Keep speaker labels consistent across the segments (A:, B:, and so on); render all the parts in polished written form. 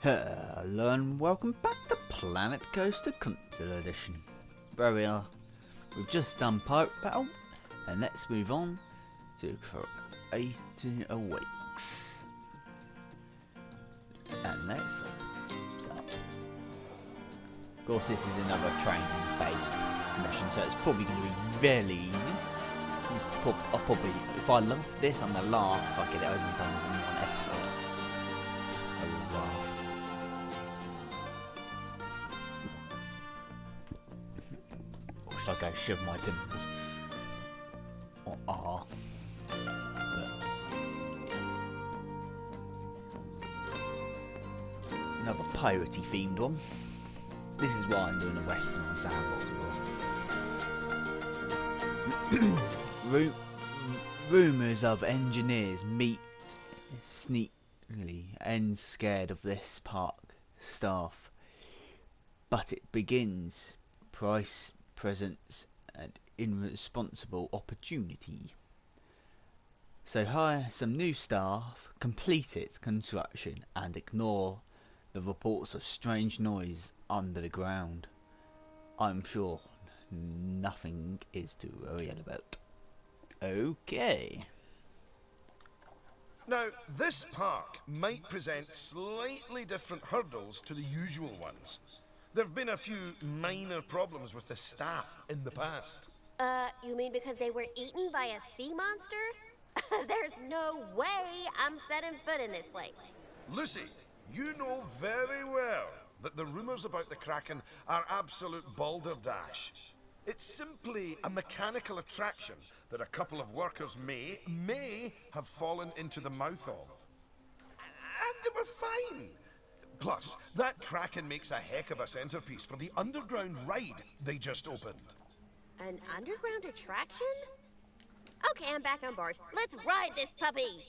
A: Hello and welcome back to Planet Coaster Country Edition. Where we've just done Pirate Battle, and let's move on to Creating Awakes. And let's start. Of course, this is another training-based mission, so it's probably going to be really easy. I'll probably, if I love this, I'm gonna laugh if I get it over and done in one episode. I'll laugh. Or should I go shove my dimples? Or another piratey themed one. This is why I'm doing a western on Sandbox as well. Rumours of engineers meet sneakily and scared of this park staff, but it begins price, presence and irresponsible opportunity. So hire some new staff, complete its construction and ignore the reports of strange noise under the ground. I'm sure nothing is to worry about. Okay.
B: Now, this park might present slightly different hurdles to the usual ones. There have been a few minor problems with the staff in the past.
C: You mean because they were eaten by a sea monster? There's no way I'm setting foot in this place.
B: Lucy, you know very well that the rumours about the Kraken are absolute balderdash. It's simply a mechanical attraction that a couple of workers may have fallen into the mouth of. And they were fine. Plus, that Kraken makes a heck of a centerpiece for the underground ride they just opened.
C: An underground attraction? Okay, I'm back on board. Let's ride this puppy!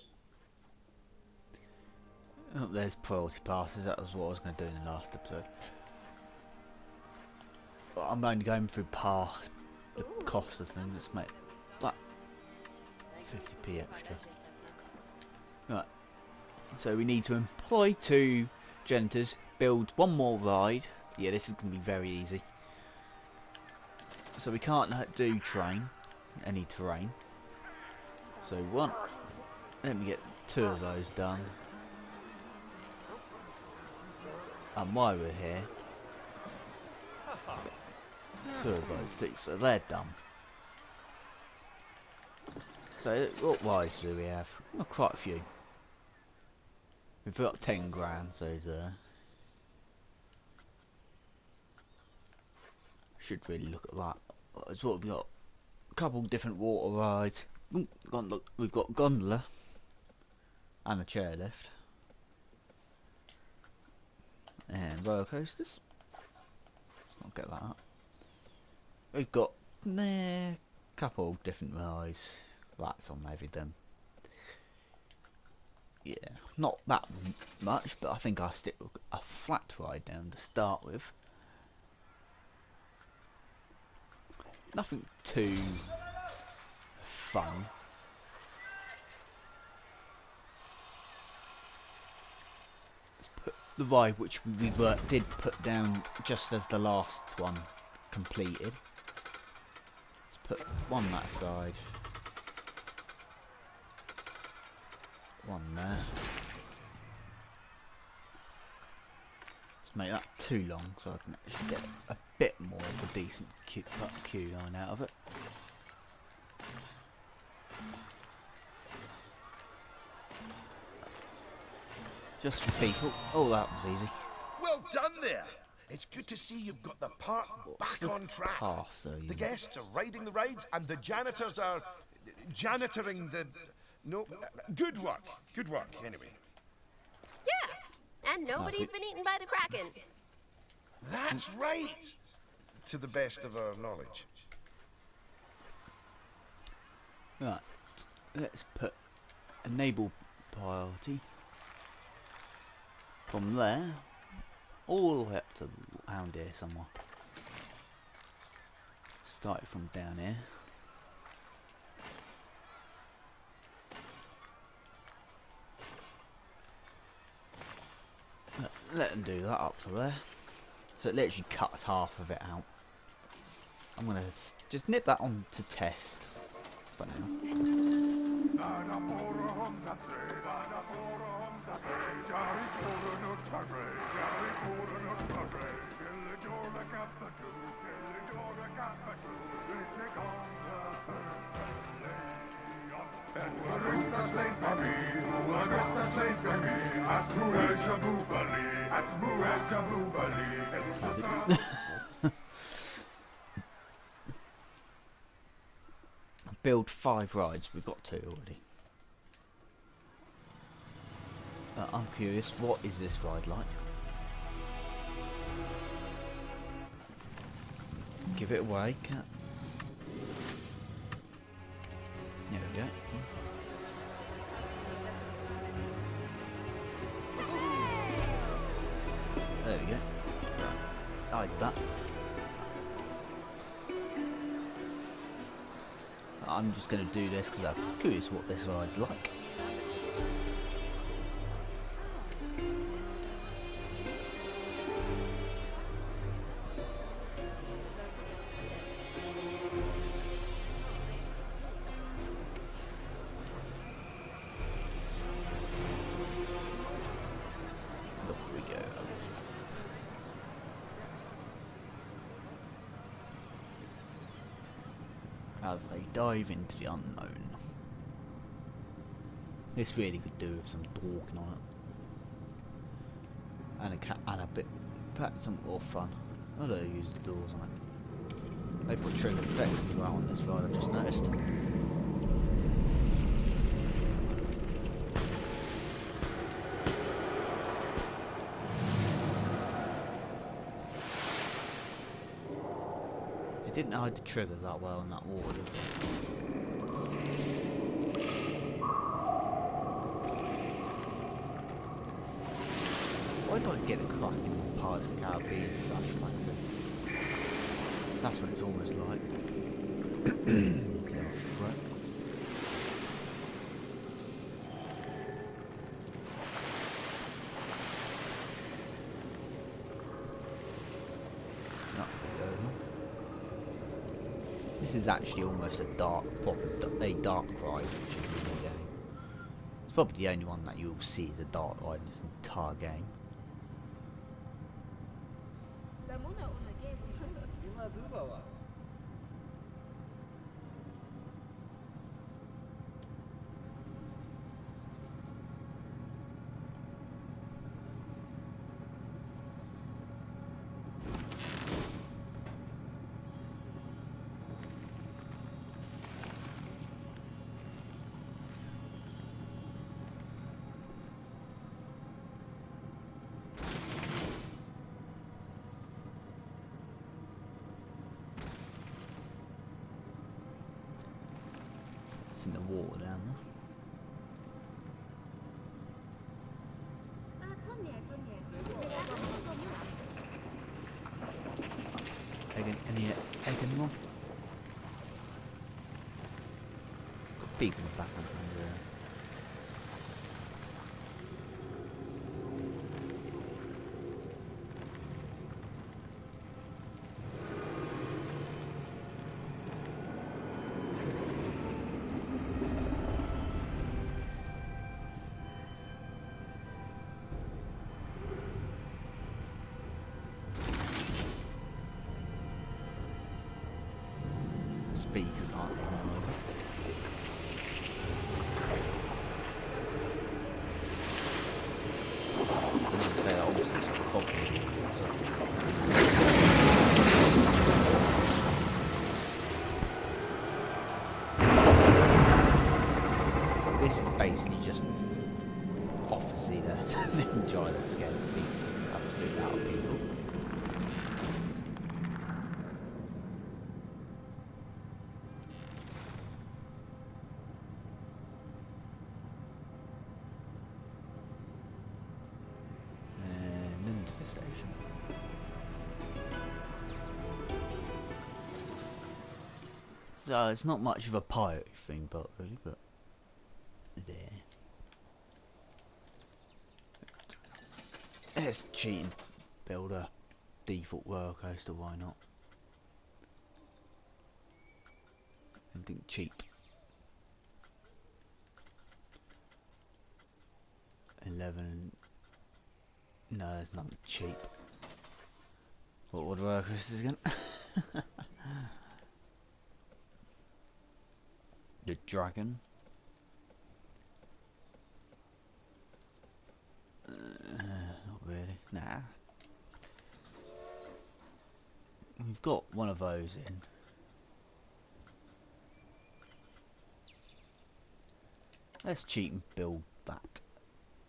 A: Oh, there's priority passes. That was what I was going to do in the last episode. I'm only going through past the cost of things. Let's make that 50p extra. Right. So we need to employ 2 janitors, build 1 more ride. Yeah, this is going to be very easy. So we can't do any terrain. So let me get 2 of those done. And while we're here, 2 of those too, so they're done. So what rides do we have? Well, quite a few. We've got 10 grand, so there. Should really look at that. That's what we've got. A couple different water rides. We've got gondola and a chairlift. And roller coasters. Let's not get that up. We've got a couple of different rides. That's on everything. Yeah, not that much, but I think I'll stick with a flat ride down to start with. Nothing too fun. Let's put the ride which we did put down just as the last one completed. Let's put one that side. One there. Let's make that too long so I can actually get a bit more of a decent queue line out of it. Just for people. Oh, that was easy.
B: Well done there. It's good to see you've got the park back on track. The guests are riding the rides and the janitors are janitoring the... No, good work anyway.
C: Yeah, and nobody's been eaten by the Kraken.
B: That's right, to the best of our knowledge.
A: Right, let's put enable priority from there all the way up to around here somewhere. Start from down here. let them do that up to there. So it literally cuts half of it out. I'm gonna just nip that on to test for now. Build 5 rides, we've got 2 already. I'm curious, what is this ride like? Give it away, cat. There we go. There we go. I did that. I'm just going to do this because I'm curious what this ride's like. Look, we go. As they dive into the unknown. This really could do with some talking on it. And a cat and a bit, perhaps some more fun. I don't use the doors on it. They put trigger effect as well on this ride, I've just noticed. It didn't hide the trigger that well in that water, did it? Why do I get the crack in Pirates of the Caribbean flashbacks in? That's what it's almost like. Right. This is actually almost a dark ride, which is in the game. It's probably the only one that you'll see as a dark ride in this entire game. It's in the water down there. Any egg anymore? Got people in the background. Speakers aren't in either. I'm going to say almost some sort of fog. This is basically just obviously the enjoy the scare of people, absolutely out of people. Station. So it's not much of a pirate thing, but really, but there. Let's cheat and build a default roller coaster, why not? Anything cheap. 11. No, there's nothing cheap. What would roller coasters again? The dragon. Not really. Nah. We've got one of those in. Let's cheat and build that.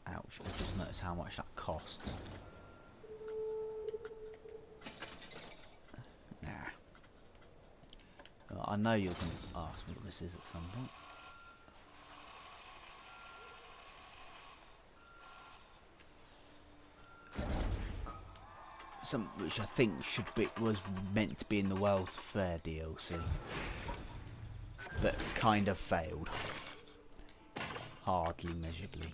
A: Ouch, I just noticed how much that costs. Nah. Well, I know you're going to ask me what this is at some point. Something which I think was meant to be in the World's Fair DLC, but kind of failed, hardly measurably.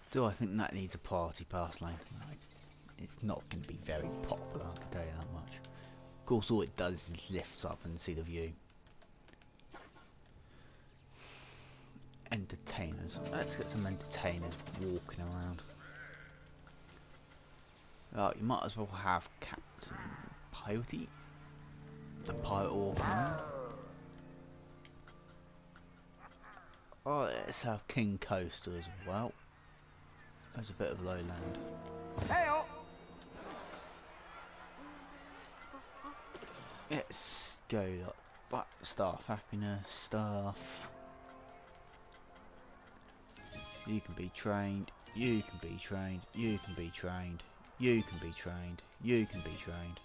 A: Do I think that needs a party pass lane? Right. It's not going to be very popular, I can tell you that much. Of course, all it does is lifts up and see the view. Entertainers. Let's get some entertainers walking around. Right, you might as well have Captain Coyote, the pirate walking around. Alright, let's have King Coaster as well. There's a bit of lowland.
D: Hey-o!
A: Let's go like staff happiness, staff. You can be trained, you can be trained, you can be trained, you can be trained, you can be trained.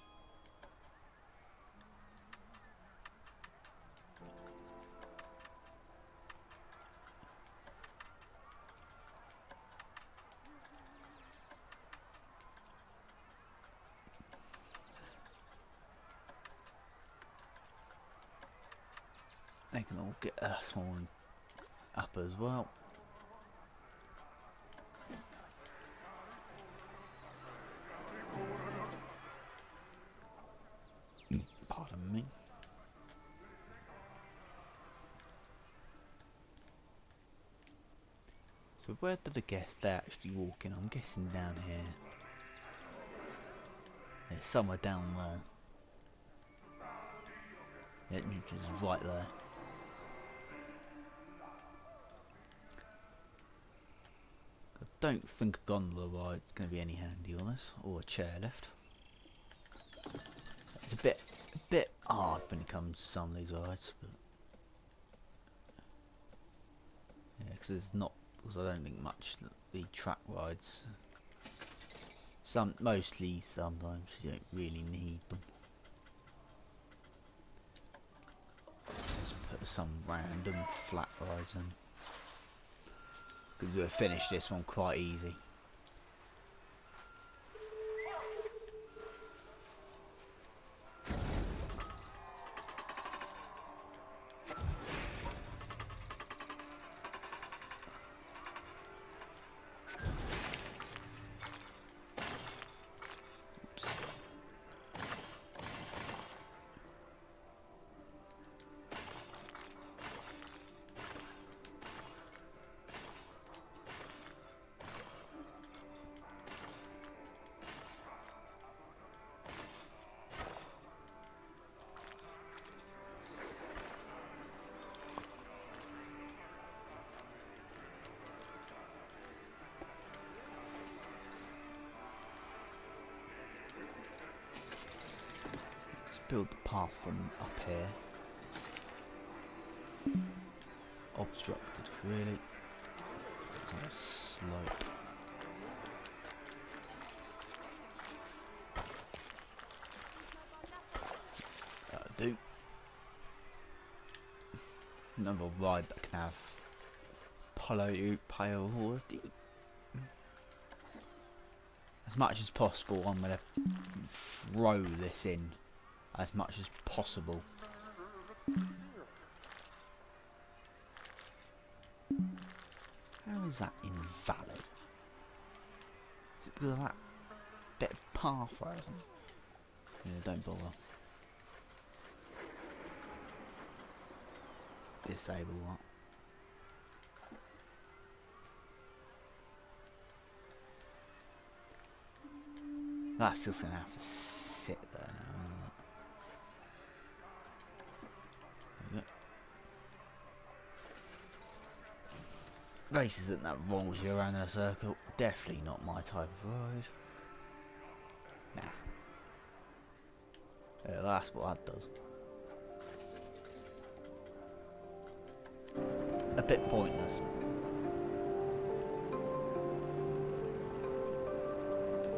A: They can all get a small one up as well. Pardon me. So where did the guests actually walk in? I'm guessing down here. Yeah, somewhere down there. Yeah, it's right there. I don't think a gondola ride's going to be any handy on this, or a chairlift. It's a bit hard when it comes to some of these rides, but yeah, because I don't think much the track rides. Mostly sometimes you don't really need them. Just put some random flat rides in. Because we'll finish this one quite easy. Oops. Build the path from up here. Obstructed, really. It's on a slope. That'll do. Another ride that can have priority. as much as possible, I'm going to throw this in as much as possible. How is that invalid? Is it because of that bit of pathway or something? Yeah, don't bother. Disable that. That's just going to have to sit there now, isn't it? Races that rolls you around in a circle. Definitely not my type of ride. Nah. Yeah, that's what that does. A bit pointless.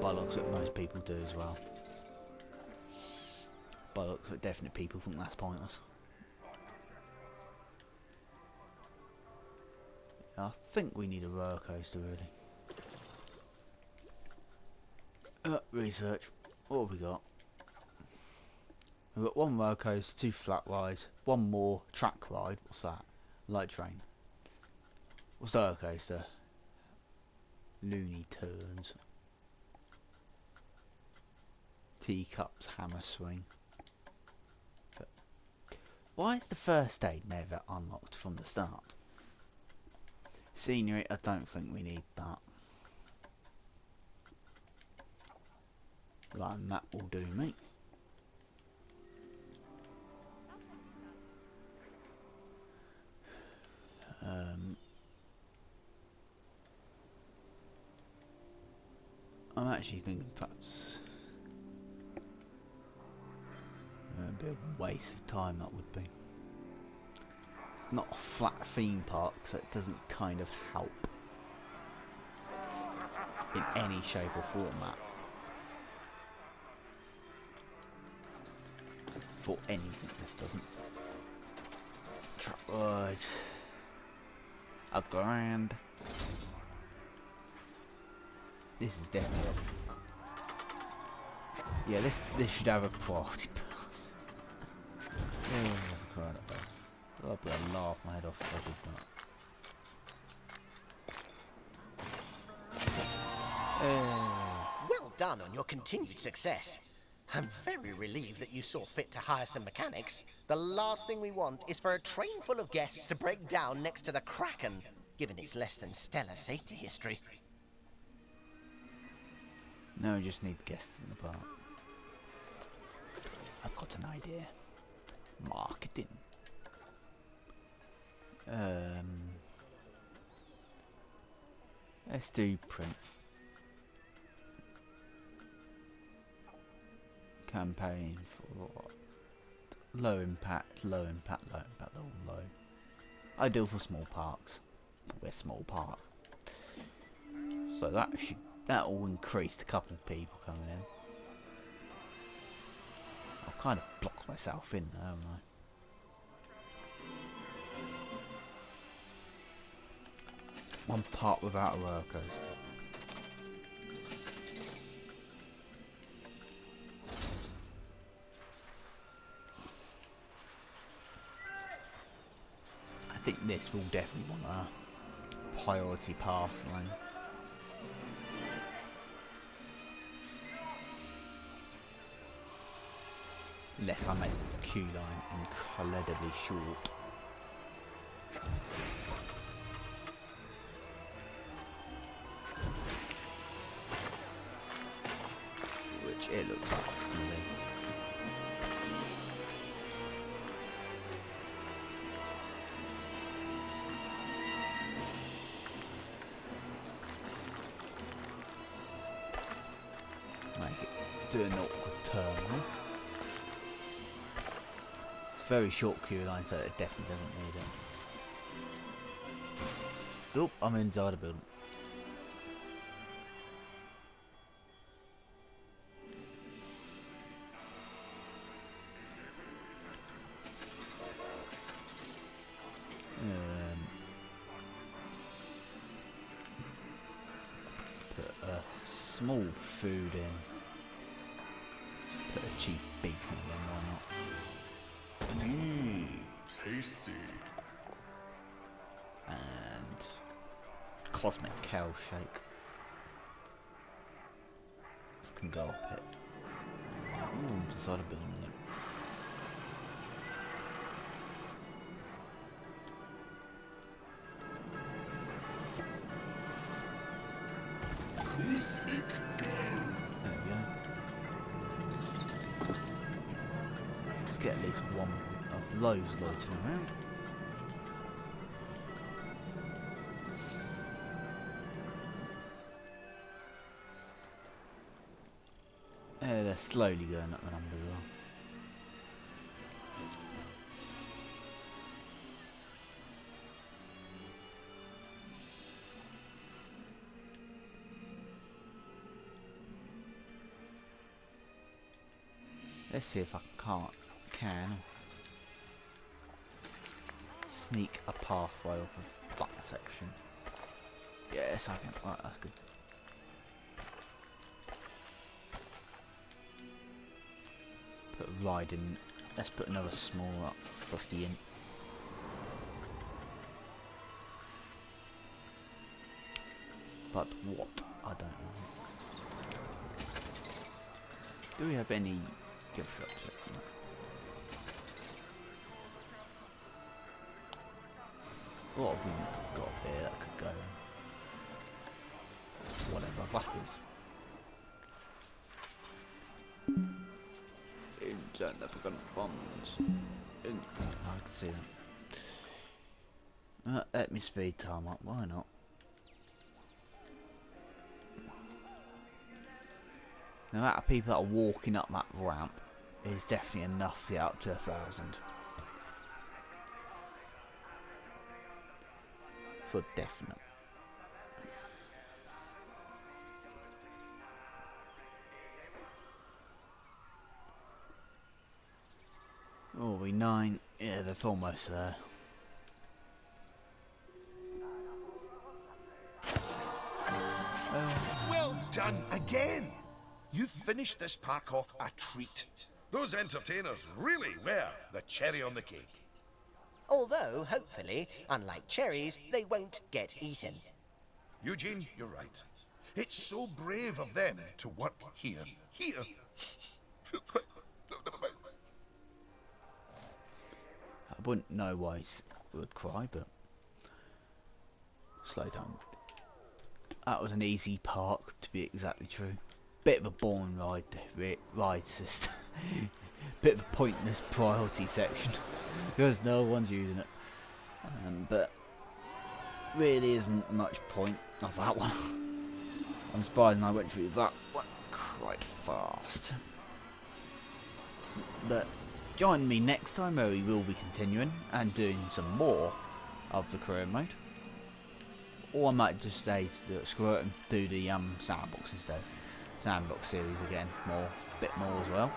A: By looks at most people do as well. By looks at definite people think that's pointless. I think we need a roller coaster really. Research. What have we got? We've got one roller coaster, 2 flat rides, 1 more track ride. What's that? Light train. What's the roller coaster? Looney Tunes. Teacups Hammer Swing. But why is the first aid never unlocked from the start? Scenery, I don't think we need that. Right, and that will do me. I'm actually thinking perhaps a bit of a waste of time that would be. It's not a flat theme park, so it doesn't kind of help in any shape or format for anything. This doesn't. Truck ride. A grand. This is definitely. Yeah, this should have a priority pass. Oh, God, I'll be a laugh my head off if I did that.
D: Well done on your continued success. I'm very relieved that you saw fit to hire some mechanics. The last thing we want is for a train full of guests to break down next to the Kraken, given its less than stellar safety history.
A: No, we just need guests in the park. I've got an idea. Marketing. Let's do print. Campaign for low impact, low impact, low impact, low. Ideal for small parks. We're a small park. So that will increase a couple of people coming in. I've kind of blocked myself in there, haven't I? One park without a roller coaster. I think this will definitely want a priority pass line. Unless I make the queue line incredibly short. Which it looks like it's going to be. Make it do an awkward turn. Very short queue line, so it definitely doesn't need it. Oop, I'm inside a building. Put a some more food in. Put a chief beef in them, why not?
E: Mmm, tasty.
A: And cosmic cow shake. This can go up it. Ooh, decided to build it. There we go. Let's get at least one of those loitering around. They're slowly going up the numbers though. Let's see if I can sneak a pathway off of that section. Yes, I can. Right, that's good. Put a ride in. Let's put another small up 50 in. But what? I don't know. Do we have any gift shops? What have we got here that could go? Whatever that is. Insignificant funds. I can see that. Let me speed time up, why not? The amount of people that are walking up that ramp is definitely enough to get up to 1,000. For definite. Oh, we 9. Yeah, that's almost there.
B: Well done again! You finished this park off a treat. Those entertainers really were the cherry on the cake.
D: Although, hopefully, unlike cherries, they won't get eaten.
B: Eugene, you're right. It's so brave of them to work here. Here. Never mind.
A: I wouldn't know why he would cry, but slow down. That was an easy park, to be exactly true. Bit of a boring ride system. Bit of a pointless priority section because no one's using it. But really isn't much point of that one. I'm surprised I went through that one quite fast. But join me next time where we will be continuing and doing some more of the career mode. Or I might just stay screw it and do the sandbox instead. Sandbox series again, bit more as well.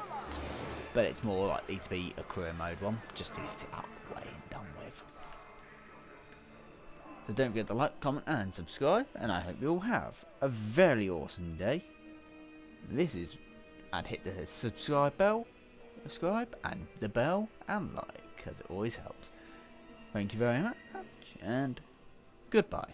A: But it's more likely to be a career mode one, just to get it out of the way and done with. So don't forget to like, comment and subscribe, and I hope you all have a very awesome day. And hit the subscribe and the bell and like, because it always helps. Thank you very much, and goodbye.